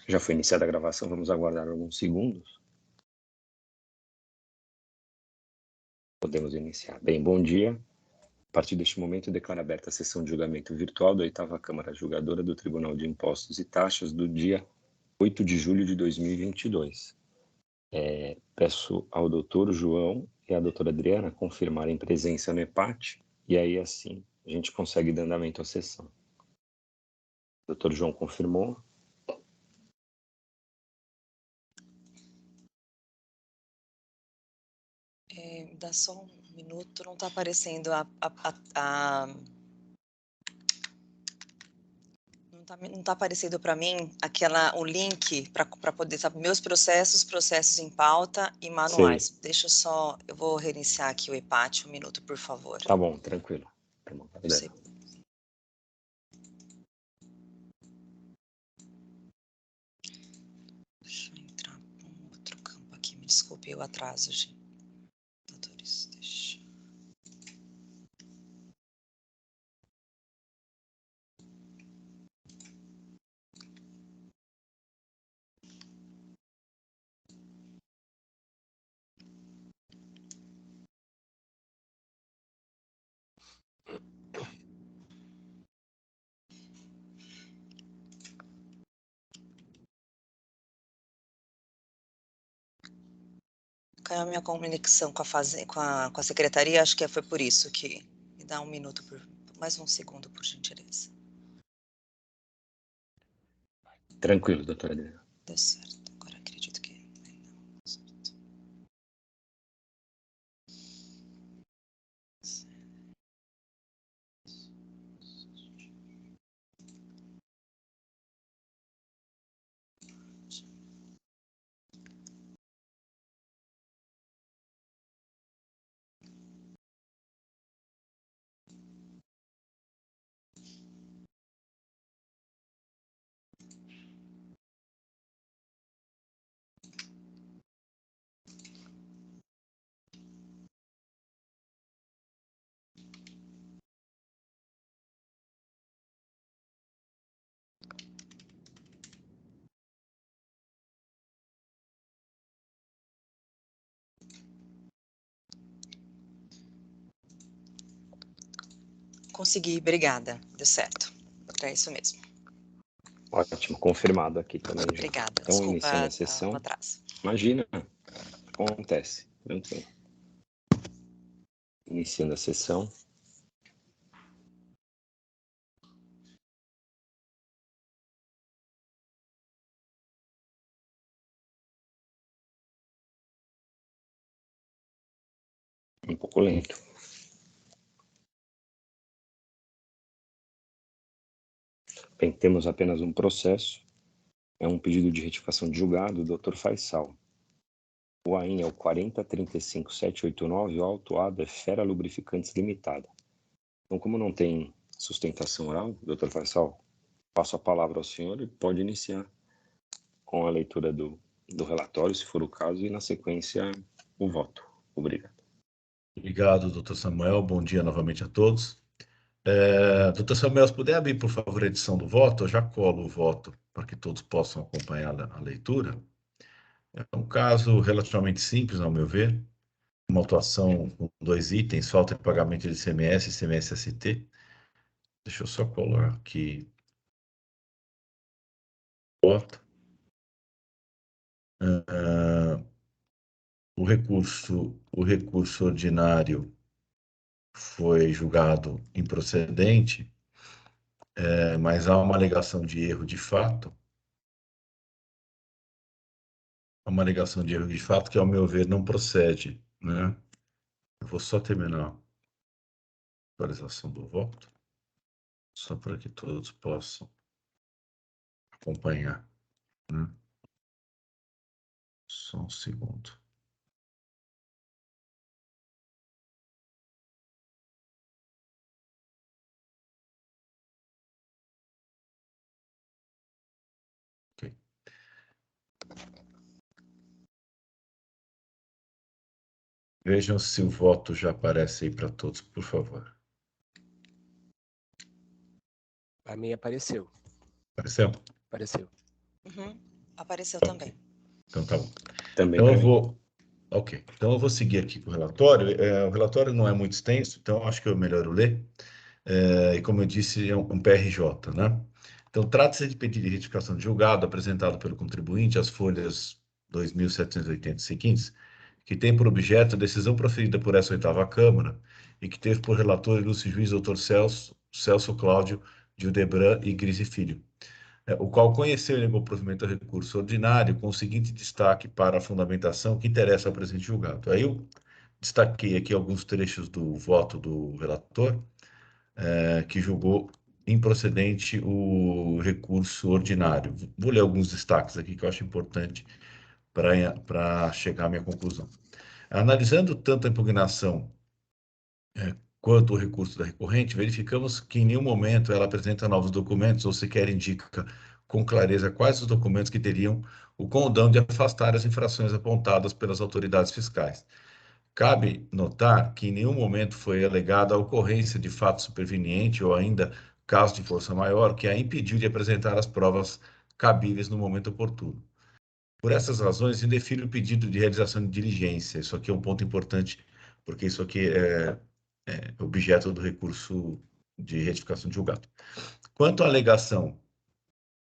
Já foi iniciada a gravação, vamos aguardar alguns segundos. Podemos iniciar. Bem, bom dia. A partir deste momento, declaro aberta a sessão de julgamento virtual da 8ª Câmara Julgadora do Tribunal de Impostos e Taxas do dia 8 de julho de 2022. Peço ao doutor João e à doutora Adriana confirmarem presença no EPAT, e aí assim a gente consegue dar andamento à sessão. O doutor João confirmou. Dá só um minuto, não está aparecendo não tá aparecendo para mim o link para poder, sabe, meus processos em pauta e manuais. Sei. Deixa eu só, eu vou reiniciar aqui o EPAT, um minuto, por favor. Tá bom, tranquilo. Tá bom, tá Sei. Deixa eu entrar um outro campo aqui, me desculpe o atraso, gente. Doutores, deixa. Caiu a minha conexão com a secretaria, acho que foi por isso que me dá um minuto, mais um segundo, por gentileza. Tranquilo, doutora Adriana. Deu certo, agora acredito que não deu certo. Consegui, obrigada, deu certo. É isso mesmo. Ótimo, confirmado aqui também já. Obrigada, Então, desculpa iniciando a sessão. o atraso. Imagina, acontece, tranquilo. Iniciando a sessão. Um pouco lento. Bem, temos apenas um processo. É um pedido de retificação de julgado do Dr. Faisal. O AIN é o 4035789, o autuado é Fera Lubrificantes Limitada. Então, como não tem sustentação oral, Dr. Faisal, passo a palavra ao senhor e pode iniciar com a leitura do relatório, se for o caso, e na sequência o voto. Obrigado. Obrigado, doutor Samuel. Bom dia novamente a todos. Doutor Samuel, se puder abrir, por favor, a edição do voto, eu já colo o voto para que todos possam acompanhar a leitura. É um caso relativamente simples, ao meu ver, uma autuação com 2 itens, falta de pagamento de ICMS e ICMS-ST. Deixa eu só colar aqui o voto. O recurso ordinário foi julgado improcedente, mas há uma alegação de erro de fato. Uma alegação de erro de fato que, ao meu ver, não procede, né? Eu vou só terminar a atualização do voto, só para que todos possam acompanhar, né? Só um segundo. Ok. Vejam se o voto já aparece aí para todos, por favor. Para mim apareceu. Apareceu? Apareceu. Uhum. Apareceu Ok. também. Então tá bom. Também Então para eu mim. vou. Ok. Então eu vou seguir aqui com o relatório. O relatório não é muito extenso, então acho que é melhor eu ler. E como eu disse, é um PRJ, né? Então, trata-se de pedido de retificação de julgado apresentado pelo contribuinte, as folhas 2.780 seguintes, que tem por objeto a decisão proferida por essa oitava Câmara e que teve por relator o ilustre juiz Dr. Celso Cláudio Gildebran e Grise Filho, o qual conheceu e negou provimento ao recurso ordinário com o seguinte destaque para a fundamentação que interessa ao presente julgado. Aí eu destaquei aqui alguns trechos do voto do relator, que julgou improcedente o recurso ordinário. Vou ler alguns destaques aqui que eu acho importante para chegar à minha conclusão. Analisando tanto a impugnação quanto o recurso da recorrente, verificamos que em nenhum momento ela apresenta novos documentos ou sequer indica com clareza quais os documentos que teriam o condão de afastar as infrações apontadas pelas autoridades fiscais. Cabe notar que em nenhum momento foi alegada a ocorrência de fato superveniente ou ainda caso de força maior que a impediu de apresentar as provas cabíveis no momento oportuno. Por essas razões, indefiro o pedido de realização de diligência. Isso aqui é um ponto importante, porque isso aqui é objeto do recurso de retificação de julgado. Quanto à alegação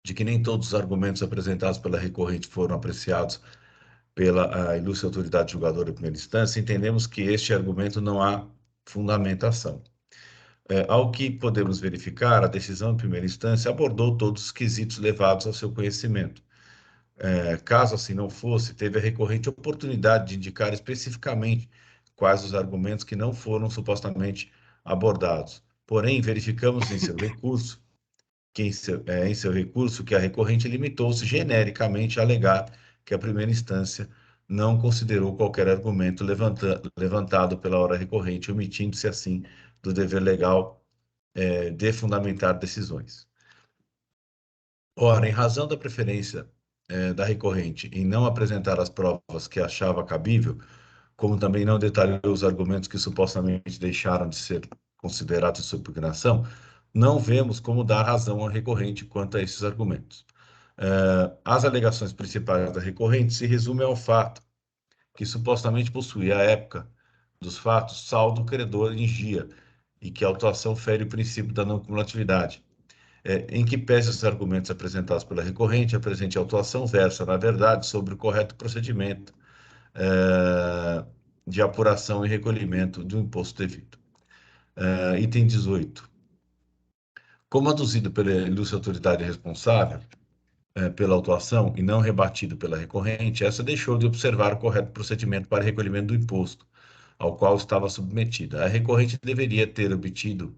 de que nem todos os argumentos apresentados pela recorrente foram apreciados pela ilustre autoridade julgadora de primeira instância, entendemos que este argumento não há fundamentação. Ao que podemos verificar, a decisão em primeira instância abordou todos os quesitos levados ao seu conhecimento. Caso assim não fosse, teve a recorrente oportunidade de indicar especificamente quais os argumentos que não foram supostamente abordados. Porém, verificamos em seu recurso que a recorrente limitou-se genericamente a alegar que a primeira instância não considerou qualquer argumento levantado pela hora recorrente, omitindo-se assim do dever legal de fundamentar decisões. Ora, em razão da preferência da recorrente em não apresentar as provas que achava cabível, como também não detalhou os argumentos que supostamente deixaram de ser considerados sob impugnação, não vemos como dar razão ao recorrente quanto a esses argumentos. As alegações principais da recorrente se resumem ao fato que supostamente possuía, à época dos fatos, saldo credor em dia e que a autuação fere o princípio da não cumulatividade. Em que pese os argumentos apresentados pela recorrente, a presente autuação versa, na verdade, sobre o correto procedimento de apuração e recolhimento do imposto devido. Item 18. Como aduzido pela ilustre autoridade responsável pela autuação e não rebatido pela recorrente, essa deixou de observar o correto procedimento para recolhimento do imposto, ao qual estava submetida. A recorrente deveria ter obtido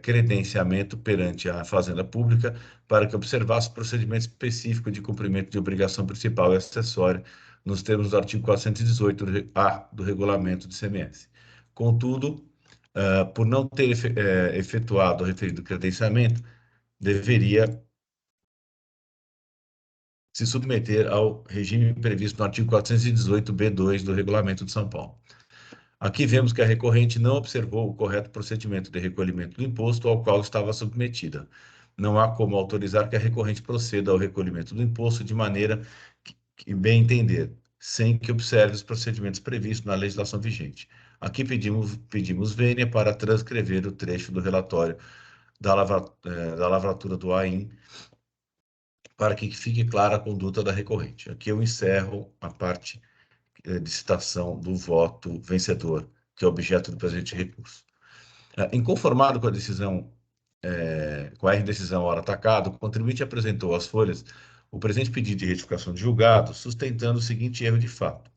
credenciamento perante a Fazenda Pública para que observasse o procedimento específico de cumprimento de obrigação principal e acessória nos termos do artigo 418-A do Regulamento do ICMS. Contudo, por não ter efetuado o referido credenciamento, deveria se submeter ao regime previsto no artigo 418-B2 do Regulamento de São Paulo. Aqui vemos que a recorrente não observou o correto procedimento de recolhimento do imposto ao qual estava submetida. Não há como autorizar que a recorrente proceda ao recolhimento do imposto de maneira que bem entender, sem que observe os procedimentos previstos na legislação vigente. Aqui pedimos vênia para transcrever o trecho do relatório da lavratura do AIN, para que fique clara a conduta da recorrente. Aqui eu encerro a parte de citação do voto vencedor, que é objeto do presente recurso. Inconformado com a decisão, com a decisão hora atacada, o contribuinte apresentou às folhas o presente pedido de retificação de julgado, sustentando o seguinte erro de fato.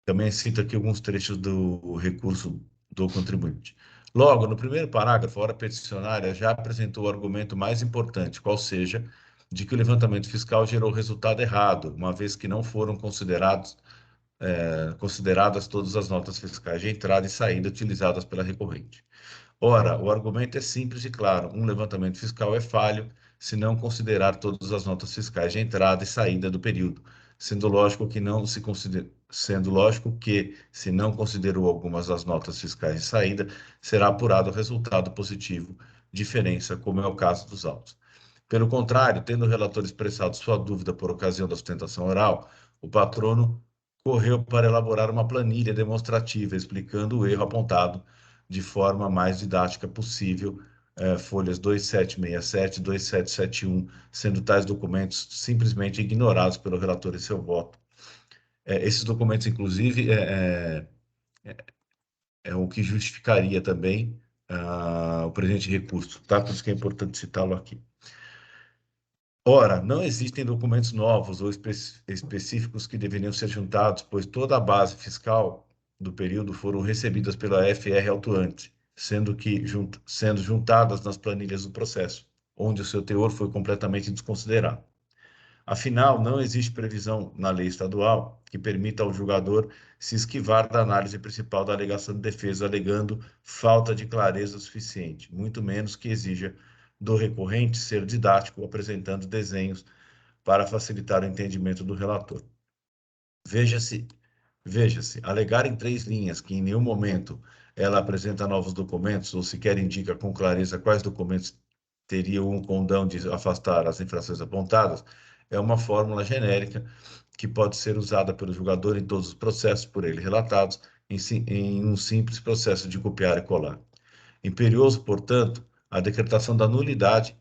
Também cito aqui alguns trechos do recurso do contribuinte. Logo, no primeiro parágrafo, a hora peticionária já apresentou o argumento mais importante, qual seja, de que o levantamento fiscal gerou resultado errado, uma vez que não foram consideradas todas as notas fiscais de entrada e saída utilizadas pela recorrente. Ora, o argumento é simples e claro. Um levantamento fiscal é falho se não considerar todas as notas fiscais de entrada e saída do período, sendo lógico que, se não considerou algumas das notas fiscais de saída, será apurado o resultado positivo, diferença, como é o caso dos autos. Pelo contrário, tendo o relator expressado sua dúvida por ocasião da sustentação oral, o patrono correu para elaborar uma planilha demonstrativa explicando o erro apontado de forma mais didática possível, folhas 2767 e 2771, sendo tais documentos simplesmente ignorados pelo relator em seu voto. Esses documentos, inclusive, é o que justificaria também o presente recurso, tá? Por isso que é importante citá-lo aqui. Ora, não existem documentos novos ou específicos que deveriam ser juntados, pois toda a base fiscal do período foram recebidas pela FR autuante, sendo juntadas nas planilhas do processo, onde o seu teor foi completamente desconsiderado. Afinal, não existe previsão na lei estadual que permita ao julgador se esquivar da análise principal da alegação de defesa, alegando falta de clareza suficiente, muito menos que exija do recorrente ser didático, apresentando desenhos para facilitar o entendimento do relator. Veja-se, alegar em 3 linhas que em nenhum momento ela apresenta novos documentos ou sequer indica com clareza quais documentos teriam um condão de afastar as infrações apontadas, é uma fórmula genérica que pode ser usada pelo julgador em todos os processos por ele relatados, em um simples processo de copiar e colar. Imperioso, portanto, a decretação da nulidade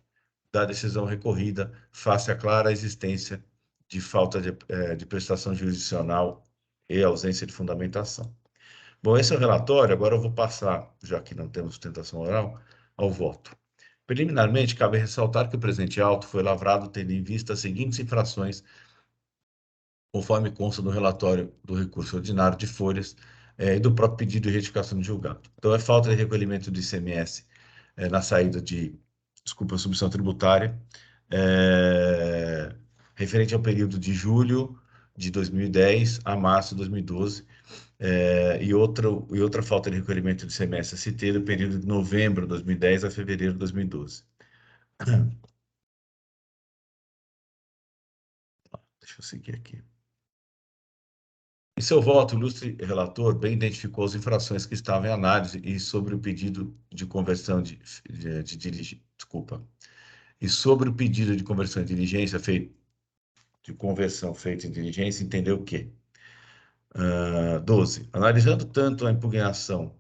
da decisão recorrida face à clara existência de falta de prestação jurisdicional e ausência de fundamentação. Bom, esse é o relatório. Agora eu vou passar, já que não temos sustentação oral, ao voto. Preliminarmente, cabe ressaltar que o presente auto foi lavrado tendo em vista as seguintes infrações, conforme consta no relatório do recurso ordinário de folhas e do próprio pedido de retificação de julgado. Então, é falta de recolhimento do ICMS na saída de, submissão tributária, referente ao período de julho de 2010 a março de 2012, e outra falta de recolhimento de ICMS ST do período de novembro de 2010 a fevereiro de 2012. Deixa eu seguir aqui. Em seu voto, o ilustre relator bem identificou as infrações que estavam em análise e sobre o pedido de conversão E sobre o pedido de conversão em diligência feito em diligência, entendeu que 12. Analisando tanto a impugnação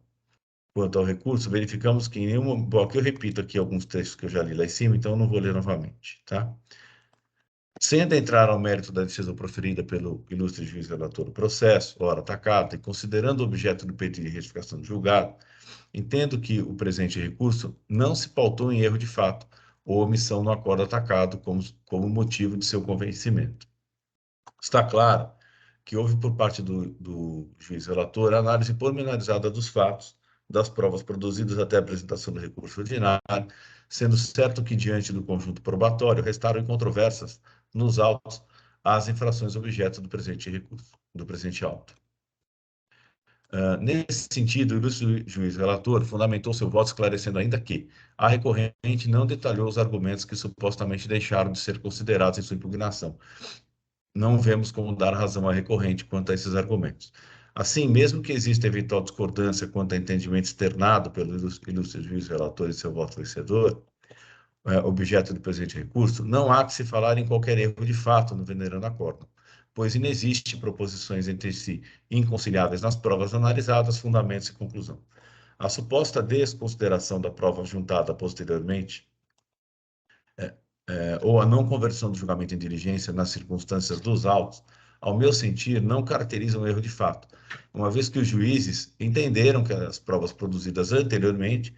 quanto ao recurso, verificamos que em nenhuma... Bom, aqui eu repito aqui alguns textos que eu já li lá em cima, então eu não vou ler novamente, tá? Sem adentrar ao mérito da decisão proferida pelo ilustre juiz relator do processo, ora atacado, e considerando o objeto do pedido de retificação de julgado, entendo que o presente recurso não se pautou em erro de fato ou omissão no acordo atacado como motivo de seu convencimento. Está claro que houve por parte do juiz relator a análise pormenorizada dos fatos, das provas produzidas até a apresentação do recurso ordinário, sendo certo que, diante do conjunto probatório, restaram incontroversas nos autos as infrações objeto do presente recurso, do presente auto. Nesse sentido, o ilustre juiz relator fundamentou seu voto esclarecendo ainda que a recorrente não detalhou os argumentos que supostamente deixaram de ser considerados em sua impugnação. Não vemos como dar razão à recorrente quanto a esses argumentos. Assim, mesmo que exista eventual discordância quanto ao entendimento externado pelo ilustre juiz relator e seu voto vencedor, objeto do presente recurso, não há que se falar em qualquer erro de fato no venerando acórdão, pois inexiste proposições entre si inconciliáveis nas provas analisadas, fundamentos e conclusão. A suposta desconsideração da prova juntada posteriormente ou a não conversão do julgamento em diligência nas circunstâncias dos autos, ao meu sentir, não caracteriza um erro de fato, uma vez que os juízes entenderam que as provas produzidas anteriormente,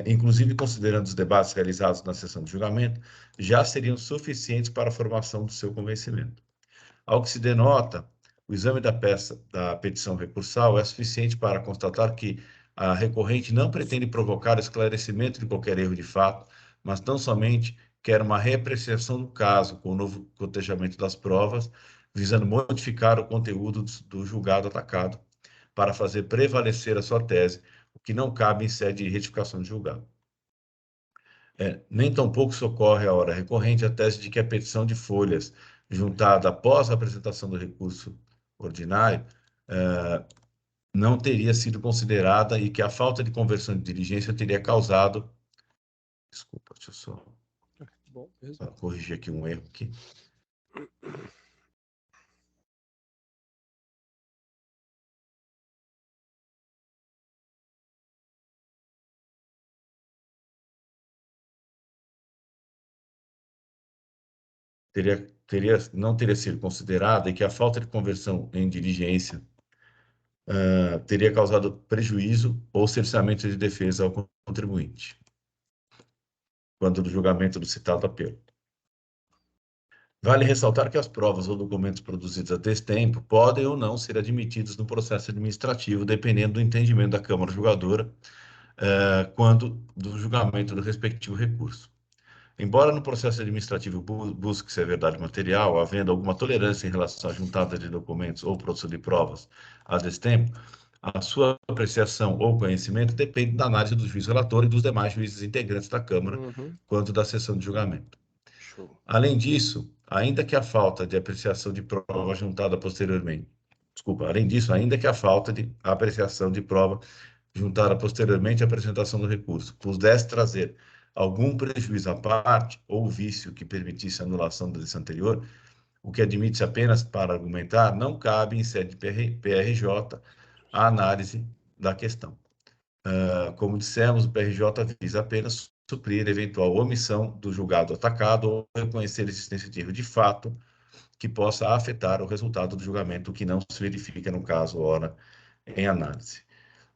inclusive considerando os debates realizados na sessão de julgamento, já seriam suficientes para a formação do seu convencimento. Ao que se denota, o exame da petição recursal é suficiente para constatar que a recorrente não pretende provocar esclarecimento de qualquer erro de fato, mas tão somente quer uma reapreciação do caso com o novo cotejamento das provas, visando modificar o conteúdo do julgado atacado para fazer prevalecer a sua tese, o que não cabe em sede de retificação de julgado. Nem tampouco socorre à hora recorrente a tese de que a petição de folhas juntada após a apresentação do recurso ordinário não teria sido considerada e que a falta de conversão de diligência teria causado... Desculpa, deixa eu só... Bom, Para corrigir aqui um erro aqui. Não teria sido considerada e que a falta de conversão em diligência teria causado prejuízo ou cerceamento de defesa ao contribuinte, quando do julgamento do citado apelo. Vale ressaltar que as provas ou documentos produzidos a destempo podem ou não ser admitidos no processo administrativo, dependendo do entendimento da Câmara Julgadora, quando do julgamento do respectivo recurso. Embora no processo administrativo busque-se a verdade material, havendo alguma tolerância em relação à juntada de documentos ou produção de provas a destempo, a sua apreciação ou conhecimento depende da análise do juiz relator e dos demais juízes integrantes da Câmara, quanto da sessão de julgamento. Show. Além disso, ainda que a falta de apreciação de prova juntada posteriormente, ainda que a falta de apreciação de prova juntada posteriormente à apresentação do recurso pudesse trazer algum prejuízo à parte ou vício que permitisse a anulação da decisão anterior, o que admite-se apenas para argumentar, não cabe em sede de PRJ a análise da questão. Como dissemos, o PRJ visa apenas suprir eventual omissão do julgado atacado ou reconhecer a existência de erro de fato que possa afetar o resultado do julgamento, o que não se verifica no caso ora em análise.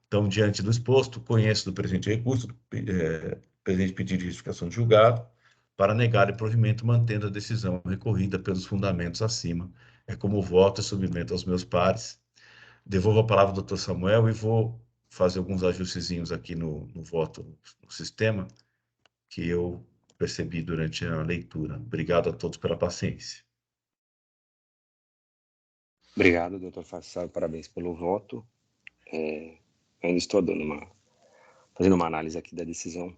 Então, diante do exposto, conheço do presente recurso, presente pedido de justificação de julgado, para negar o provimento, mantendo a decisão recorrida pelos fundamentos acima. É como voto e submeto aos meus pares. Devolvo a palavra ao doutor Samuel e vou fazer alguns ajustezinhos aqui no voto, no sistema, que eu percebi durante a leitura. Obrigado a todos pela paciência. Obrigado, doutor Fassal, parabéns pelo voto. Ainda estou fazendo uma análise aqui da decisão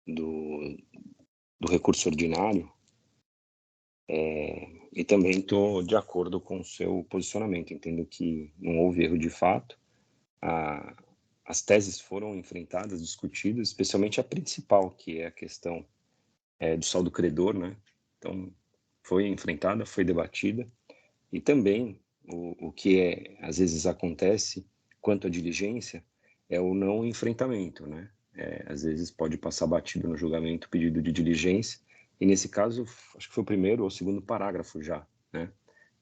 do recurso ordinário, e também estou de acordo com o seu posicionamento. Entendo que não houve erro de fato. As teses foram enfrentadas, discutidas, especialmente a principal, que é a questão do saldo credor, né? Então, foi enfrentada, foi debatida, e também o que às vezes acontece quanto à diligência é o não enfrentamento, né? Às vezes pode passar batido no julgamento o pedido de diligência, e nesse caso, acho que foi o primeiro ou segundo parágrafo já, né?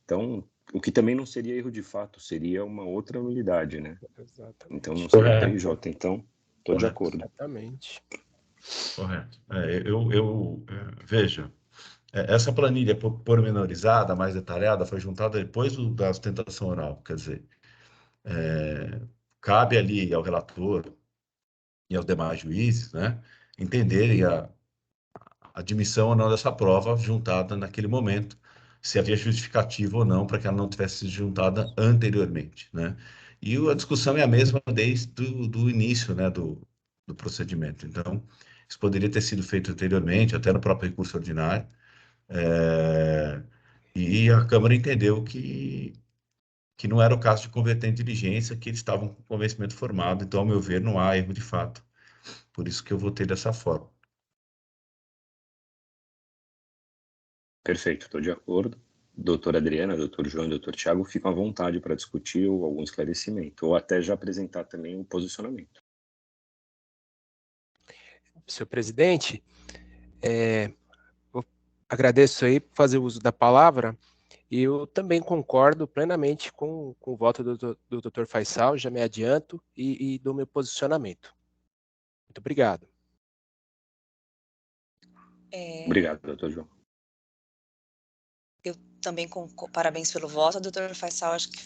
Então, o que também não seria erro de fato, seria uma outra nulidade, né? Exatamente. Então, não seria PRJ. Então, estou de acordo. Exatamente. Correto. Veja, essa planilha pormenorizada, mais detalhada, foi juntada depois da sustentação oral. Quer dizer, cabe ali ao relator e aos demais juízes, né, entenderem a admissão ou não dessa prova juntada naquele momento, se havia justificativa ou não para que ela não tivesse sido juntada anteriormente, né? E a discussão é a mesma desde o início, né, do procedimento. Então, isso poderia ter sido feito anteriormente, até no próprio recurso ordinário, e a Câmara entendeu que não era o caso de converter em diligência, que eles estavam com convencimento formado. Então, ao meu ver, não há erro de fato. Por isso que eu votei dessa forma. Perfeito, estou de acordo. Doutora Adriana, doutor João e doutor Tiago ficam à vontade para discutir algum esclarecimento, ou até já apresentar também um posicionamento. Senhor presidente, eu agradeço aí por fazer uso da palavra, e eu também concordo plenamente com o voto do doutor Faisal, já me adianto, e do meu posicionamento. Muito obrigado. Obrigado, doutor João. Eu também parabéns pelo voto, doutor Faisal. Acho que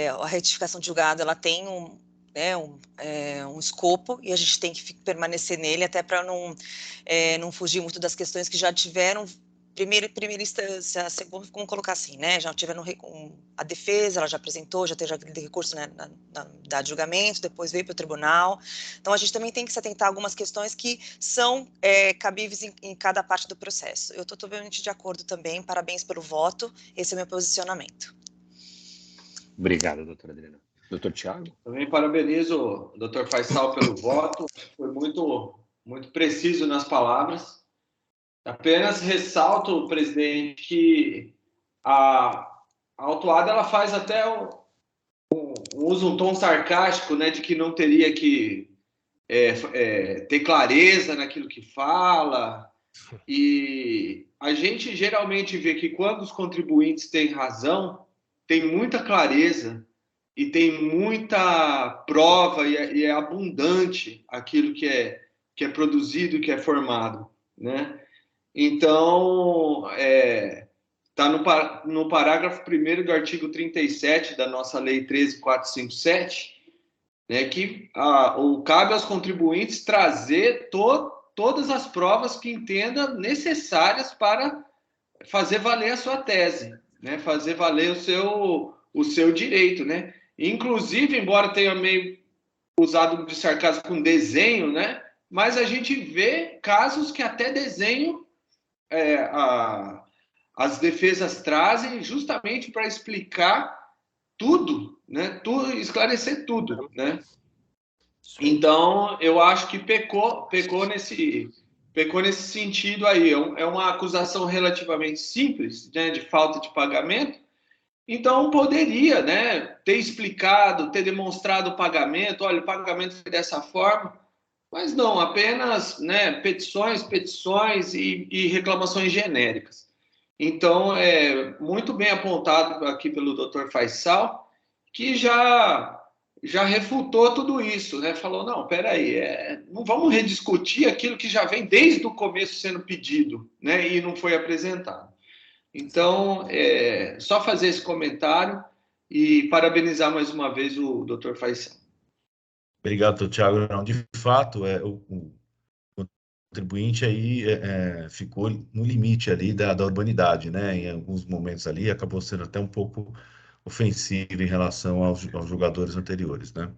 a retificação de julgado ela tem um escopo e a gente tem que permanecer nele até para não fugir muito das questões que já tiveram primeira instância, vamos colocar assim, né? Já tiveram a defesa, ela já apresentou, já teve aquele recurso, né, da julgamento, depois veio para o tribunal. Então a gente também tem que se atentar a algumas questões que são cabíveis em cada parte do processo. Eu estou totalmente de acordo também, parabéns pelo voto, esse é o meu posicionamento. Obrigado, doutora Adriana. Doutor Tiago? Também parabenizo o doutor Faisal pelo voto, foi muito, muito preciso nas palavras. Apenas ressalto, presidente, que a autuada ela faz até usa um tom sarcástico, né, de que não teria que ter clareza naquilo que fala. E a gente geralmente vê que quando os contribuintes têm razão, tem muita clareza e tem muita prova e é abundante aquilo que é produzido, que é formado, né? Então, está no parágrafo 1º do artigo 37 da nossa Lei 13.457, né, que cabe aos contribuintes trazer todas as provas que entenda necessárias para fazer valer a sua tese, né, fazer valer o seu direito, né? Inclusive, embora tenha meio usado de sarcasmo com desenho, né, mas a gente vê casos que até desenho as defesas trazem justamente para explicar tudo, né? Tudo, esclarecer tudo, né? Então, eu acho que pecou nesse sentido aí. É uma acusação relativamente simples, né, de falta de pagamento. Então, poderia, né, ter explicado, ter demonstrado o pagamento. Olha, o pagamento foi dessa forma. Mas não, apenas, né, petições e reclamações genéricas. Então, é muito bem apontado aqui pelo Dr. Faisal, que já refutou tudo isso, né? Falou, não, peraí, não vamos rediscutir aquilo que já vem desde o começo sendo pedido, né? E não foi apresentado. Então, só fazer esse comentário e parabenizar mais uma vez o Dr. Faisal. Obrigado, doutor Tiago. Não, de fato, o contribuinte aí ficou no limite ali da urbanidade, né? Em alguns momentos ali acabou sendo até um pouco ofensivo em relação aos jogadores anteriores, né?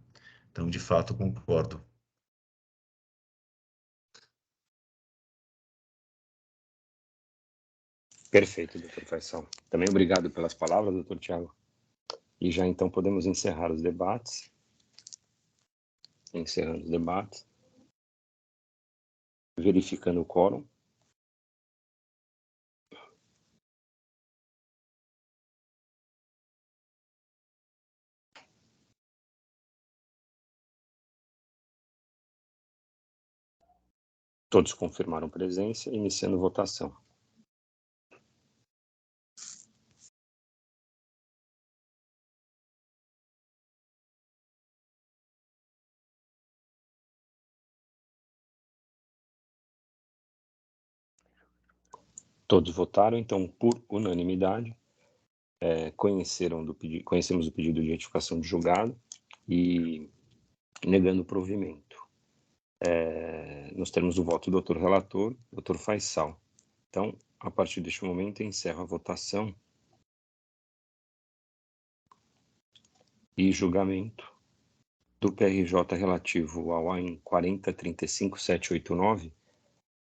Então, de fato, concordo. Perfeito, doutor Faisal. Também obrigado pelas palavras, doutor Tiago. E já então podemos encerrar os debates. Encerrando os debates. Verificando o quórum. Todos confirmaram presença, iniciando votação. Todos votaram, então, por unanimidade, conhecemos o pedido de retificação de julgado e negando o provimento. Nós temos o voto do doutor relator, doutor Faisal. Então, a partir deste momento, encerro a votação e julgamento do PRJ relativo ao AIN 40.35.789,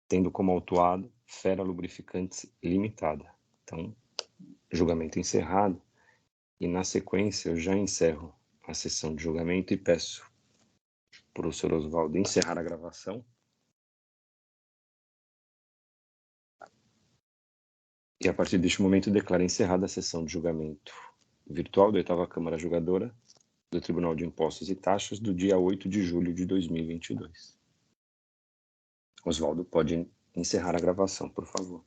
tendo como autuado Fera Lubrificantes Limitada. Então, julgamento encerrado. E, na sequência, eu já encerro a sessão de julgamento e peço para o senhor Oswaldo encerrar a gravação. E, a partir deste momento, declaro encerrada a sessão de julgamento virtual da 8ª Câmara Julgadora do Tribunal de Impostos e Taxas do dia 8 de julho de 2022. Oswaldo, pode encerrar a gravação, por favor.